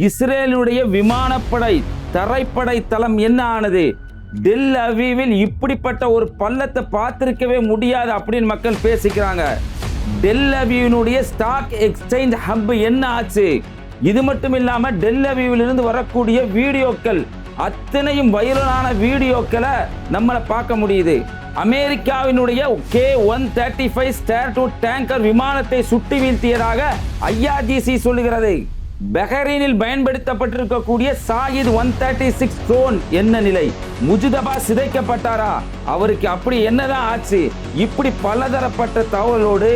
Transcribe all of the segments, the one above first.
இஸ்ரேலுடைய விமானப்படை தரைப்படை தளம் என்ன ஆனது? டெல் அவீவில் இப்படிப்பட்ட ஒரு பள்ளத்தை பார்த்திருக்கவே முடியாது அப்படின்னு மக்கள் பேசிக்கிறாங்க. டெல் அவீவினுடைய ஸ்டாக் எக்ஸ்சேஞ்ச் ஹப் என்ன ஆச்சு? இது மட்டும் இல்லாம டெல் அவீவில் இருந்து வரக்கூடிய வீடியோக்கள் அத்தனையும் வைரலான வீடியோக்களை நம்மள பார்க்க முடியுது. அமெரிக்காவினுடைய K-135 ஸ்டார்டூட் டேங்கர் விமானத்தை சுட்டி வீழ்த்தியதாக IRGC சொல்லுகிறது. பஹ்ரைனில் பயன்படுத்தப்பட்டிருக்கக்கூடிய சாயித் 136 ட்ரோன் என்ன நிலை? முஜிதபா சிதைக்கப்பட்டாரா? அவருக்கு அப்படி என்னதான் ஆச்சு? இப்படி பலதரப்பட்ட தகவலோடு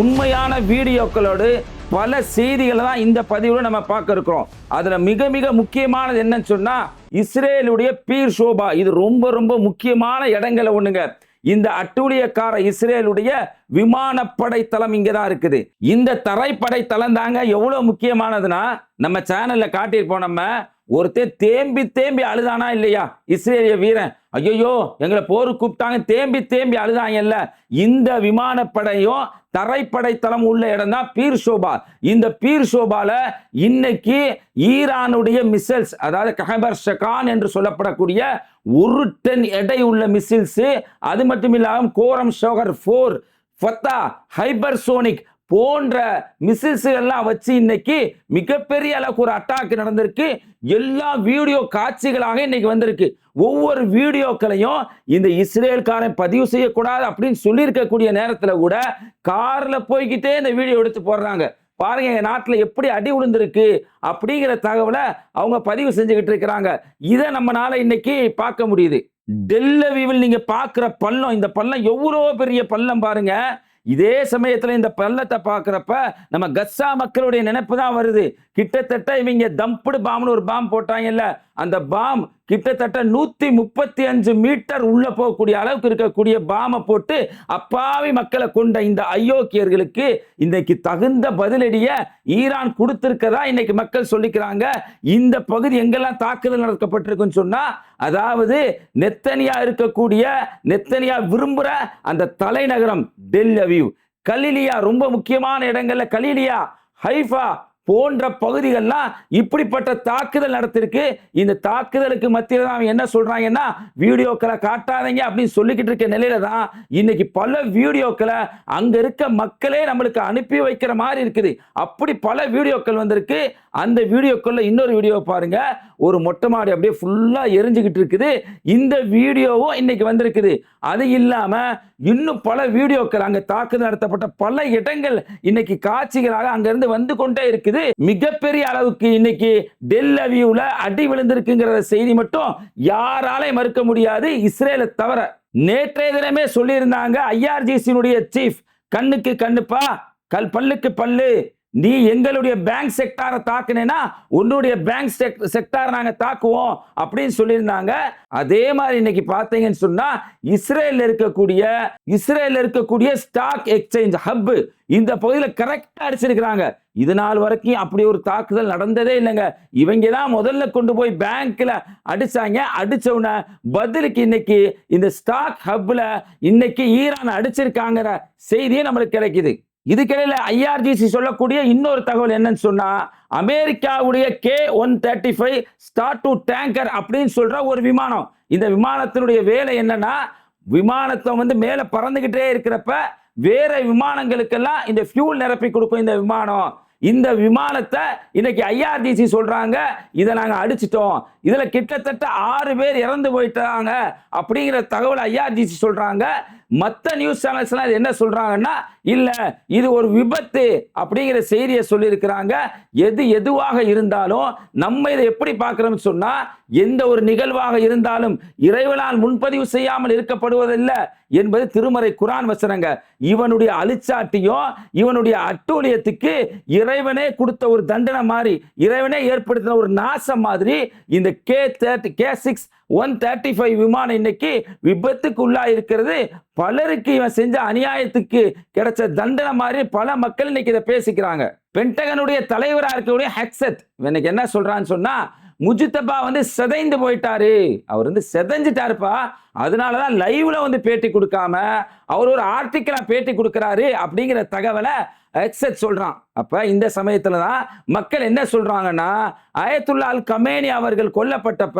உண்மையான வீடியோக்களோடு பல செய்திகளை தான் இந்த பதிவில் நம்ம பார்க்க இருக்கிறோம். அதுல மிக மிக முக்கியமானது என்னன்னு சொன்னா இஸ்ரேலுடைய பீர் ஷோபா. இது ரொம்ப ரொம்ப முக்கியமான இடங்களை ஒண்ணுங்க. இந்த அட்டூழியக்கார இஸ்ரேலுடைய விமானப்படை தளம் இங்கதான் இருக்குது. இந்த தரைப்படை தளம் தாங்க எவ்வளவு முக்கியமானதுன்னா நம்ம சேனல்ல காட்டியிருப்போம். நம்ம ஒருத்தர் தேம்பி தேம்பி அழுதானா இல்லையா? இஸ்ரேலிய வீரன், ஐயோ எங்களை போருக்கு கூப்பிட்டாங்க, தேம்பி தேம்பி அழுதாங்க இல்ல. இந்த விமானப்படையும் தரைப்படை தளம் உள்ள இடம் தான் பீர் ஷோபா. இந்த பீர் ஷோபால இன்னைக்கு ஈரானுடைய மிசைல்ஸ், அதாவது கஹபர் ஷகான் என்று சொல்லப்படக்கூடிய 1 டன் எடை உள்ள மிசில்ஸ், அது மட்டும் இல்லாமல் கோரம் ஷோகர் 4 ஃபத்தா ஹைபர்சோனிக் போன்ற மிசில்ஸ் எல்லாம் வச்சு இன்னைக்கு மிகப்பெரிய அளவுக்கு ஒரு அட்டாக் நடந்திருக்கு. எல்லா வீடியோ காட்சிகளாக இன்னைக்கு வந்திருக்கு. ஒவ்வொரு வீடியோக்களையும் இந்த இஸ்ரேல்காரன் பதிவு செய்யக்கூடாது அப்படின்னு சொல்லியிருக்கக்கூடிய நேரத்தில் கூட கார்ல போய்கிட்டே இந்த வீடியோ எடுத்து போடுறாங்க. பாருங்க எங்க நாட்டில் எப்படி அடி விழுந்திருக்கு அப்படிங்கிற தகவலை அவங்க பதிவு செஞ்சுக்கிட்டு இருக்கிறாங்க. இதை நம்மளால இன்னைக்கு பார்க்க முடியுது. டெல் அவீவில் நீங்க பார்க்குற பள்ளம், இந்த பள்ளம் எவ்வளோ பெரிய பள்ளம் பாருங்க. இதே சமயத்தில் இந்த பள்ளத்தை பார்க்குறப்ப நம்ம கஸ்ஸா மக்களுடைய நினைப்பு தான் வருது. கிட்டத்தட்ட இவங்க தம்புடு பாம்னு ஒரு பாம் போட்டாங்கல்ல, அந்த பாம் கிட்டத்தட்ட 135 மீட்டர் உள்ள போகக்கூடிய அளவுக்கு இருக்கக்கூடிய பாமை போட்டு அப்பாவி மக்களை கொண்ட இந்த அயோக்கியர்களுக்கு இன்னைக்கு தகுந்த பதிலடிய ஈரான் கொடுத்திருக்கதா இன்னைக்கு மக்கள் சொல்லிக்கிறாங்க. இந்த பகுதி எங்கெல்லாம் தாக்குதல் நடக்கப்பட்டிருக்குன்னு சொன்னா, அதாவது நெத்தனியா விரும்புற அந்த தலைநகரம் டெல் அவீவ், கலிலியா, ரொம்ப முக்கியமான இடங்கள்ல கலிலியா, ஹைஃபா போன்ற பகுதிகள்லாம் இப்படிப்பட்ட தாக்குதல் நடத்திருக்கு. இந்த தாக்குதலுக்கு மத்தியில் தான் என்ன சொல்றாங்கன்னா, வீடியோக்களை காட்டாதீங்க அப்படின்னு சொல்லிக்கிட்டு இருக்க நிலையில தான் இன்னைக்கு பல வீடியோக்களை அங்க இருக்க மக்களே நம்மளுக்கு அனுப்பி வைக்கிற மாதிரி இருக்குது. அப்படி பல வீடியோக்கள் வந்திருக்கு. அந்த வீடியோக்குள்ள இன்னொரு வீடியோ பாருங்க. ஒரு மொட்டை மாடி அப்படியே ஃபுல்லா எரிஞ்சுக்கிட்டு இருக்குது. இந்த வீடியோவும் இன்னைக்கு வந்திருக்குது. அது இல்லாம இன்னும் பல வீடியோக்கள், அங்க தாக்குதல் நடத்தப்பட்ட பல இடங்கள் இன்னைக்கு காட்சிகளாக அங்கிருந்து வந்து கொண்டே இருக்குது. மிகப்பெரிய அளவுக்கு இன்னைக்கு டெல் அவீவ்ல அடி விழுந்திருக்குங்கிற செய்தி மட்டும் யாராலே மறுக்க முடியாது, இஸ்ரேலை தவிர. நேற்றைய தினமே சொல்லியிருந்தாங்க IRGC சீஃப், கண்ணுக்கு கண்ணுப்பா, பல்லுக்கு பல்லு, நீ எங்களுடைய பேங்க் செக்டாரை தாக்குனேன்னா உன்னுடைய பேங்க் செக்டார் நாங்க தாக்குவோம் அப்படின்னு சொல்லியிருந்தாங்க. அதே மாதிரி இன்னைக்கு பார்த்தீங்கன்னு சொன்னா இஸ்ரேல்ல இருக்கக்கூடிய ஸ்டாக் எக்ஸ்சேஞ்ச் ஹப் இந்த பகுதியில் கரெக்டா அடிச்சிருக்கிறாங்க. இது நாள் வரைக்கும் அப்படி ஒரு தாக்குதல் நடந்ததே இல்லைங்க. இவங்க தான் முதல்ல கொண்டு போய் பேங்க்ல அடிச்சாங்க. அடிச்ச உடனே பதிலுக்கு இன்னைக்கு இந்த ஸ்டாக் ஹப்ல இன்னைக்கு ஈரான் அடிச்சிருக்காங்கிற செய்தியே நம்மளுக்கு கிடைக்குது. இதுக்கிடையில IRGC சொல்லக்கூடிய இன்னொரு தகவல் என்னன்னு சொன்னா, அமெரிக்காவுடைய K-135 ஸ்டார்டூட் டேங்கர் அப்படின்னு சொல்ற ஒரு விமானம். இந்த விமானத்தினுடைய வேலை என்னன்னா, விமானத்தை மேல பறந்துகிட்டே இருக்கிறப்ப வேற விமானங்களுக்கெல்லாம் இந்த ஃபியூல் நிரப்பி கொடுக்கும் இந்த விமானம். இந்த விமானத்தை இன்னைக்கு IRGC சொல்றாங்க, இதை நாங்க அடிச்சிட்டோம், இதுல கிட்டத்தட்ட 6 பேர் இறந்து போயிட்டாங்க அப்படிங்கிற தகவல் IRGC சொல்றாங்க. மற்ற நியூஸ் சேனல்ஸ்லாம் என்ன சொல்றாங்கன்னா, இல்ல இது ஒரு விபத்து அப்படிங்கிற செய்தியை சொல்லி இருக்கிறாங்க. எதுவாக இருந்தாலும் நம்ம இதை எப்படி பார்க்கிறோம்னு சொன்னா, எந்த ஒரு நிகழ்வாக இருந்தாலும் இறைவனால் முன்பதிவு செய்யாமல் இருக்கப்படுவதில்லை என்பது திருமறை குர்ஆன் வசனங்க. இவனுடைய அழிச்சாட்டியும் இவனுடைய அட்டூழியத்துக்கு இறைவனே கொடுத்த ஒரு தண்டனை மாதிரி, இறைவனே ஏற்படுத்தின ஒரு நாசம் மாதிரி இந்த K-135 விமானம் இன்னைக்கு விபத்துக்கு உள்ளா இருக்கிறது. பலருக்கு இவன் செஞ்ச அநியாயத்துக்கு கிடைச்ச தண்டனை மாதிரி பல மக்கள் இன்னைக்கு இதை பேசிக்கிறாங்க. பென்டகனுடைய தலைவராக இருக்கக்கூடிய ஹெக்ஸத் இன்னைக்கு என்ன சொல்றான்னு சொன்னா, முஜிதபா சிதைந்து போயிட்டாரு, அவர் சிதைஞ்சிட்டாருப்பா, அதனாலதான் லைவ்ல பேட்டி கொடுக்காம அவர் ஒரு ஆர்டிக்கலா பேட்டி கொடுக்கிறாரு அப்படிங்கிற தகவலை எக்ஸட் சொல்றான். அப்ப இந்த சமயத்துல தான் மக்கள் என்ன சொல்றாங்கன்னா, ஆயத்துல்லா அல் கமேனி அவர்கள் கொல்லப்பட்டப்ப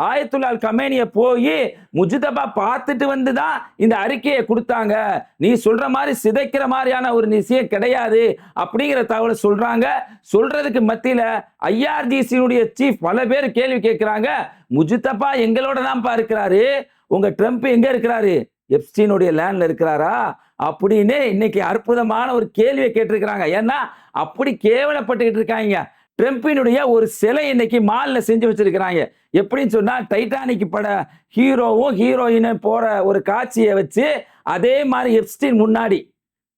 ஆயத்துல்லா அல் கமேனியை போய் முஜ்தபா பார்த்துட்டு வந்து தான் இந்த அறிக்கையை கொடுத்தாங்க, நீ சொல்ற மாதிரி சிதைக்கிற மாதிரியான ஒரு விஷயம் கிடையாது அப்படிங்கிற தகவலை சொல்றாங்க. சொல்றதுக்கு மத்தியில ஐஆர்ஜிசியுடைய சீஃப் பல பேர் கேள்வி கேட்கிறாங்க, முஜ்தபா எங்களோட தான்ப்பா இருக்கிறாரு, உங்க ட்ரம்ப் எங்க இருக்கிறாரு, எப்ஸ்டீனுடைய லேண்ட்ல இருக்கிறாரா அப்படின்னு இன்னைக்கு அற்புதமான ஒரு கேள்வியை கேட்டிருக்கிறாங்க. ஏன்னா அப்படி கேவலப்பட்டுக்கிட்டு இருக்காங்க. ட்ரம்பினுடைய ஒரு சிலை இன்னைக்கு மால்ல செஞ்சு வச்சிருக்கிறாங்க. எப்படின்னு சொன்னா, டைட்டானிக் பட ஹீரோவும் ஹீரோயினும் போற ஒரு காட்சியை வச்சு அதே மாதிரி எப்ஸ்டீன் முன்னாடி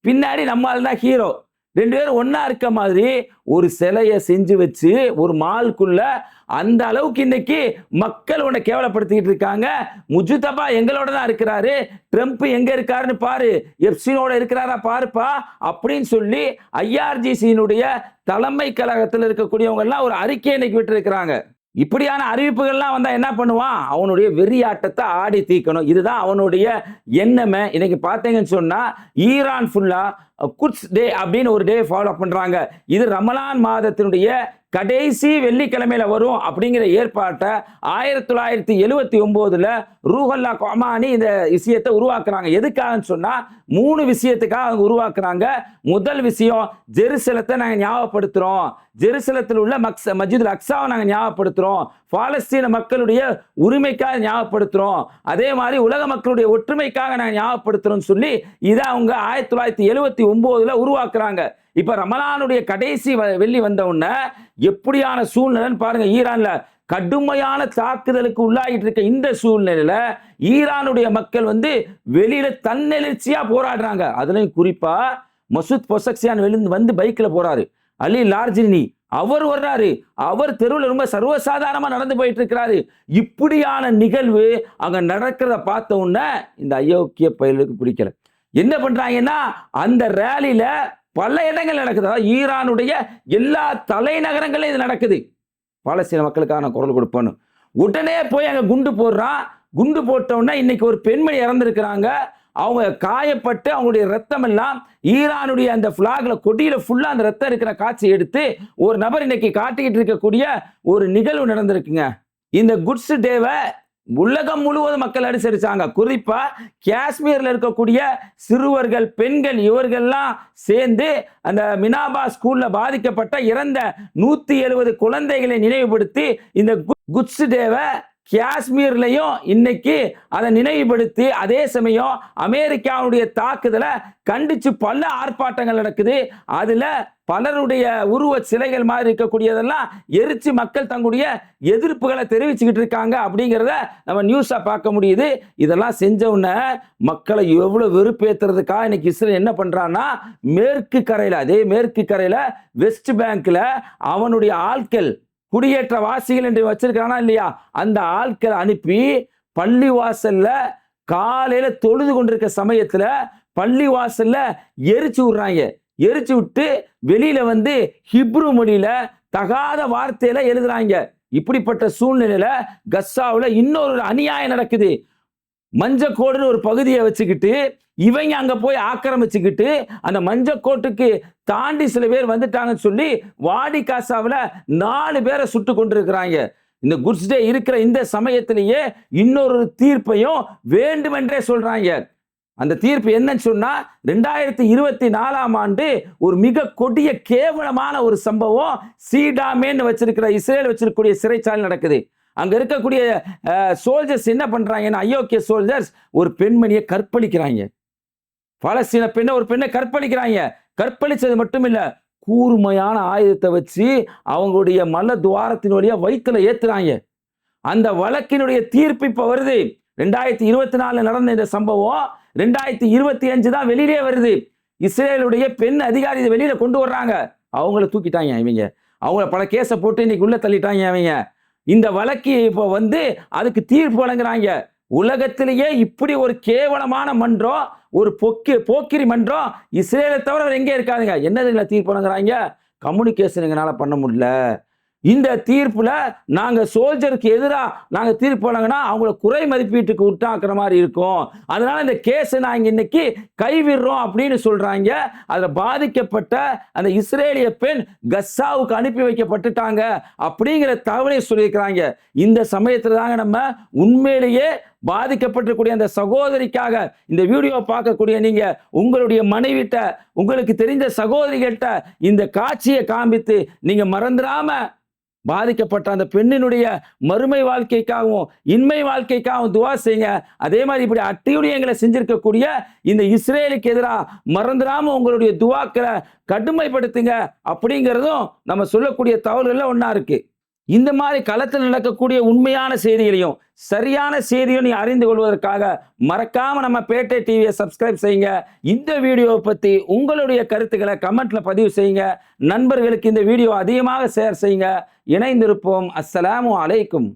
பின்னாடி நம்மால் தான் ஹீரோ, ரெண்டு பேரும் ஒன்னா இருக்க மாதிரி ஒரு சிலையை செஞ்சு வச்சு ஒரு மால்குள்ள அந்த அளவுக்கு இன்னைக்கு மக்கள் உன்னை கேவலப்படுத்திக்கிட்டு இருக்காங்க. முஜ்தபா எங்களோட தான் இருக்கிறாரு, ட்ரம்ப் எங்க இருக்காருன்னு பாரு, எப்ஸ்டீனோட இருக்கிறாரா பாருப்பா அப்படின்னு சொல்லி ஐஆர்ஜிசியினுடைய தலைமை கழகத்தில் இருக்கக்கூடியவங்க எல்லாம் ஒரு அறிக்கை இன்னைக்கு விட்டு இருக்கிறாங்க. இப்படியான அறிவிப்புகள்லாம் வந்தா என்ன பண்ணுவான், அவனுடைய வெறியாட்டத்தை ஆடி தீக்கணும். இதுதான் அவனுடைய எண்ணமே. இன்னைக்கு பார்த்தீங்கன்னு சொன்னா ஈரான் ஃபுல்லா குட்ஸ் டே அப்படின்னு ஒரு டே ஃபாலோ பண்றாங்க. இது ரமலான் மாதத்தினுடைய கடைசி வெள்ளிக்கிழமையில வரும் அப்படிங்கிற ஏற்பாட்டை 1979 ரூஹல்லா கொமானி இந்த விஷயத்தை உருவாக்குறாங்க. எதுக்காகன்னு சொன்னா 3 விஷயத்துக்காக அவங்க உருவாக்குறாங்க. முதல் விஷயம், ஜெருசலத்தை நாங்க ஞாபகப்படுத்துறோம், ஜெருசலத்தில் உள்ள மஸ்ஜிதுல் அக்ஸாவை நாங்க ஞாபகப்படுத்துறோம், பாலஸ்தீன மக்களுடைய உரிமைக்காக ஞாபகப்படுத்துறோம், அதே மாதிரி உலக மக்களுடைய ஒற்றுமைக்காக நாங்க ஞாபகப்படுத்துறோம் சொல்லி இதை அவங்க 1979 உருவாக்குறாங்க. இப்ப ரமலானுடைய கடைசி வெள்ளி வந்த உடனே எப்படியான சூழ்நிலைன்னு பாருங்க. ஈரான்ல கடுமையான தாக்குதலுக்கு உள்ளாகிட்டு இருக்க இந்த சூழ்நிலையில ஈரானுடைய மக்கள் வெளியில தன்னெழுச்சியா போராடுறாங்க. அதுலயும் குறிப்பா மசூத் பொசக்சியான் வந்து பைக்ல போறாரு, அலி லார்ஜினி அவர் வர்றாரு, அவர் தெருவில் ரொம்ப சர்வசாதாரணமா நடந்து போயிட்டு இருக்கிறாரு. இப்படியான நிகழ்வு அங்க நடக்கிறத பார்த்த உடனே இந்த அயோக்கிய பயலுக்கு பிடிக்கல. என்ன பண்றாங்கன்னா, அந்த ரேலியில பல இடங்கள் நடக்குது. அதாவது ஈரானுடைய எல்லா தலைநகரங்களும் இது நடக்குது. பாலஸ்தீன மக்களுக்கான குரல் கொடுப்போன்னு உடனே போய் அங்க குண்டு போடுறான். குண்டு போட்ட உடனே இன்னைக்கு ஒரு பெண்மணி இறந்திருக்கிறாங்க. அவங்க காயப்பட்டு அவங்களுடைய ரத்தம் எல்லாம் ஈரானுடைய அந்த பிளாக்ல கொடியில ஃபுல்லா அந்த ரத்தம் இருக்கிற காட்சி எடுத்து ஒரு நபர் இன்னைக்கு காட்டிக்கிட்டு இருக்கக்கூடிய ஒரு நிகழ்வு நடந்திருக்குங்க. இந்த குட்ஸ் டேவை உலகம் முழுவதும் மக்கள் அனுசரிச்சாங்க. குறிப்பா காஷ்மீர்ல இருக்கக்கூடிய சிறுவர்கள், பெண்கள் இவர்கள்லாம் சேர்ந்து அந்த மினாபா ஸ்கூல்ல பாதிக்கப்பட்ட இறந்த 170 குழந்தைகளை நினைவுபடுத்தி இந்த குட்ஸ் டேவை காஷ்மீர்லையும் இன்னைக்கு அதை நினைவுபடுத்தி, அதே சமயம் அமெரிக்காவுடைய தாக்குதலை கண்டிச்சு பல ஆர்ப்பாட்டங்கள் நடக்குது. அதுல பலருடைய உருவ சிலைகள் மாதிரி இருக்கக்கூடியதெல்லாம் எரிச்சு மக்கள் தங்களுடைய எதிர்ப்புகளை தெரிவிச்சுக்கிட்டு இருக்காங்க அப்படிங்கிறத நம்ம நியூஸா பார்க்க முடியுது. இதெல்லாம் செஞ்ச உடனே மக்களை எவ்வளவு வெறுப்பேற்றுறதுக்காக இன்னைக்கு இஸ்ரேல் என்ன பண்றான்னா, மேற்கு கரையில, அதே மேற்கு கரையில வெஸ்ட் பேங்க்ல அவனுடைய ஆட்கள், குடியேற்ற வாசிகள் என்று வச்சிருக்கானா இல்லையா, அந்த ஆட்களை அனுப்பி பள்ளிவாசல்ல காலையில தொழுது கொண்டிருக்க சமயத்துல பள்ளிவாசல்ல எரிச்சு விடுறாங்க. எரிச்சு விட்டு வெளியில ஹிப்ரு மொழியில தகாத வார்த்தையில எழுதுறாங்க. இப்படிப்பட்ட சூழ்நிலையில கஸ்ஸாவுல இன்னொரு அநியாயம் நடக்குது. மஞ்சக்கோடுன்னு ஒரு பகுதியை வச்சுக்கிட்டு இவங்க அங்க போய் ஆக்கிரமிச்சுக்கிட்டு அந்த மஞ்சக்கோட்டுக்கு தாண்டி சில பேர் வந்துட்டாங்கன்னு சொல்லி வாடி காசாவில் 4 பேரை சுட்டு கொண்டிருக்கிறாங்க. இந்த குட்ஸ் டே இருக்கிற இந்த சமயத்திலேயே இன்னொரு தீர்ப்பையும் வேண்டுமென்றே சொல்றாங்க. அந்த தீர்ப்பு என்னன்னு சொன்னா, 2024ஆம் ஆண்டு ஒரு மிக கொடிய கேவலமான ஒரு சம்பவம் சீடாமேன்னு வச்சிருக்கிற இஸ்ரேல் வச்சிருக்கக்கூடிய சிறைச்சாலை நடக்குது. அங்க இருக்கக்கூடிய சோல்ஜர்ஸ் என்ன பண்றாங்கன்னா, அயோக்கிய சோல்ஜர்ஸ் ஒரு பெண்மணியை கற்பழிக்கிறாங்க. பாலஸ்தீன பெண்ணை ஒரு பெண்ணை கற்பழிக்கிறாங்க. கற்பழிச்சது மட்டும் இல்ல, கூர்மையான ஆயுதத்தை வச்சு அவங்களுடைய மல துவாரத்தின் வழியா வயிற்றுல ஏத்துறாங்க. அந்த வழக்கினுடைய தீர்ப்பு இப்ப வருது. 2024 நடந்த இந்த சம்பவம் 2025 தான் வெளியிலே வருது. இஸ்ரேலுடைய பெண் அதிகாரி இதை வெளியில கொண்டு வர்றாங்க. அவங்கள தூக்கிட்டாங்க இவங்க, அவங்கள பல கேஸை போட்டு இன்னைக்கு உள்ள தள்ளிட்டாங்க அவங்க. இந்த வழக்கு இப்போ அதுக்கு தீர்ப்பு வழங்குறாங்க. உலகத்திலேயே இப்படி ஒரு கேவலமான மன்றம், ஒரு போக்கிரி மன்றம் இஸ்ரேலை தவிர எங்கே இருக்காதுங்க. என்னதுங்களா தீர்ப்பு வழங்குறாங்க? கம்யூனிகேஷன் எங்களால பண்ண முடியல, இந்த தீர்ப்புல நாங்க சோல்ஜருக்கு எதிராக நாங்க தீர்ப்பு வழங்கினா அவங்கள குறை மதிப்பீட்டுக்கு உண்டாக்குற மாதிரி இருக்கும். அதனால இந்த கேஸை நாங்க இன்னைக்கு கைவிடுறோம் அப்படின்னு சொல்றாங்க. அதுல பாதிக்கப்பட்ட அந்த இஸ்ரேலிய பெண் கஸ்ஸாவுக்கு அனுப்பி வைக்கப்பட்டுட்டாங்க அப்படிங்கிற தகவலை சொல்லியிருக்கிறாங்க. இந்த சமயத்துல தாங்க நம்ம உண்மையிலேயே பாதிக்கப்பட்டிருக்கூடிய அந்த சகோதரிக்காக இந்த வீடியோ பார்க்கக்கூடிய நீங்க உங்களுடைய மனைவிட்ட, உங்களுக்கு தெரிந்த சகோதரிகள்கிட்ட இந்த காட்சியை காண்பித்து நீங்க மறந்துடாம பாதிக்கப்பட்ட அந்த பெண்ணினுடைய மறுமை வாழ்க்கைக்காகவும் இன்மை வாழ்க்கைக்காகவும் துவா செய்யுங்க. அதே மாதிரி இப்படி அட்டியுடையங்களை செஞ்சிருக்கக்கூடிய இந்த இஸ்ரேலுக்கு எதிராக மறந்துடாம உங்களுடைய துவாக்களை கடுமைப்படுத்துங்க அப்படிங்கிறதும் நம்ம சொல்லக்கூடிய தகவல்கள்ல ஒன்றா இருக்கு. இந்த மாதிரி களத்தில் நடக்கக்கூடிய உண்மையான செய்திகளையும் சரியான செய்தியும் நீ அறிந்து கொள்வதற்காக மறக்காம நம்ம பேட்டை டிவியை சப்ஸ்கிரைப் செய்யுங்க. இந்த வீடியோவை பத்தி உங்களுடைய கருத்துக்களை கமெண்ட்ல பதிவு செய்யுங்க. நண்பர்களுக்கு இந்த வீடியோ அதிகமாக ஷேர் செய்யுங்க. இணைந்திருப்போம். அஸ்ஸலாமு அலைக்கும்.